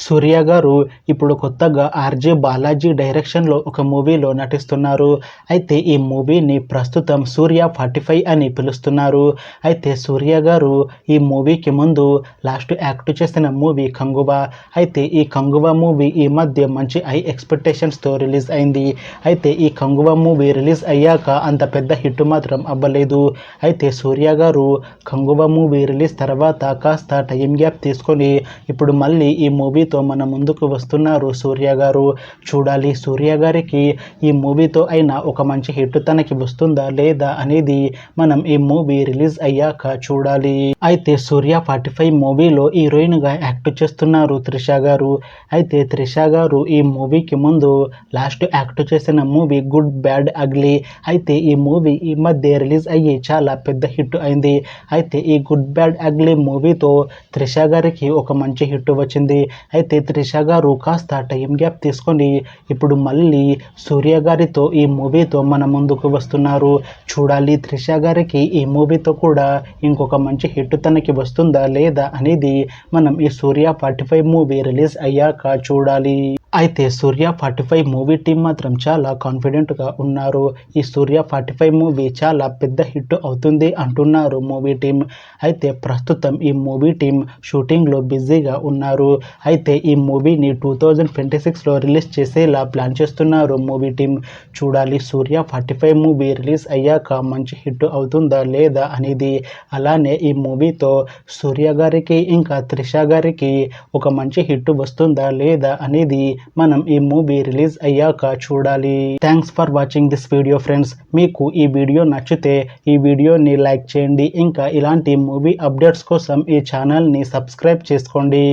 సూర్య గారు ఇప్పుడు కొత్తగా ఆర్జే బాలాజీ డైరెక్షన్లో ఒక మూవీలో నటిస్తున్నారు. అయితే ఈ మూవీని ప్రస్తుతం సూర్య 45 అని పిలుస్తున్నారు. అయితే సూర్య గారు ఈ మూవీకి ముందు లాస్ట్ యాక్ట్ చేసిన మూవీ కంగువా. అయితే ఈ కంగువా మూవీ ఈ మధ్య మంచి హై ఎక్స్పెక్టేషన్స్తో రిలీజ్ అయింది. అయితే ఈ కంగువా మూవీ రిలీజ్ అయ్యాక అంత పెద్ద హిట్ మాత్రం అవ్వలేదు. అయితే సూర్య గారు కంగువా మూవీ రిలీజ్ తర్వాత కాస్త టైం గ్యాప్ తీసుకొని ఇప్పుడు మళ్ళీ ఈ మూవీతో మన ముందుకు వస్తున్నారు సూర్య గారు. చూడాలి సూర్య గారికి ఈ మూవీతో అయినా ఒక మంచి హిట్ తనకి వస్తుందా లేదా అనేది మనం ఈ మూవీ రిలీజ్ అయ్యాక చూడాలి. అయితే సూర్య 45 మూవీలో హీరోయిన్గా యాక్ట్ చేస్తున్నారు త్రిష గారు. అయితే త్రిష గారు ఈ మూవీకి ముందు లాస్ట్ యాక్ట్ చేసిన మూవీ గుడ్ బ్యాడ్ అగ్లీ. అయితే ఈ మూవీ ఈ మధ్య రిలీజ్ అయ్యి చాలా పెద్ద హిట్ అయింది. అయితే ఈ గుడ్ బ్యాడ్ అగ్లీ మూవీతో త్రిష గారికి ఒక మంచి హిట్ వచ్చింది. అయితే త్రిష గారు కాస్త టైం గ్యాప్ తీసుకొని ఇప్పుడు మళ్ళీ సూర్య గారితో ఈ మూవీతో మన ముందుకు వస్తున్నారు. చూడాలి త్రిష గారికి ఈ మూవీతో కూడా ఇంకొక మంచి హిట్ తనకి వస్తుందా లేదా అనేది మనం ఈ సూర్య 45 మూవీ రిలీజ్ అయ్యాక చూడాలి. అయితే సూర్య 45 మూవీ టీం మాత్రం చాలా కాన్ఫిడెంట్గా ఉన్నారు. ఈ సూర్య 45 మూవీ చాలా పెద్ద హిట్ అవుతుంది అంటున్నారు మూవీ టీం. అయితే ప్రస్తుతం ఈ మూవీ టీం షూటింగ్లో బిజీగా ఉన్నారు. అయితే ఈ మూవీని 2026లో రిలీజ్ చేసేలా ప్లాన్ చేస్తున్నారు మూవీ టీం. చూడాలి సూర్య 45 మూవీ రిలీజ్ అయ్యాక మంచి హిట్ అవుతుందా లేదా అనేది. అలానే ఈ మూవీతో సూర్య గారికి ఇంకా త్రిష గారికి ఒక మంచి హిట్ వస్తుందా లేదా అనేది మనం ఈ మూవీ రిలీజ్ అయ్యాక చూడాలి. Thanks for watching this video friends. మీకు ఈ వీడియో నచ్చితే ఈ వీడియోని లైక్ చేయండి. ఇంకా ఇలాంటి మూవీ అప్డేట్స్ కోసం ఈ ఛానల్ని సబ్స్క్రైబ్ చేసుకోండి.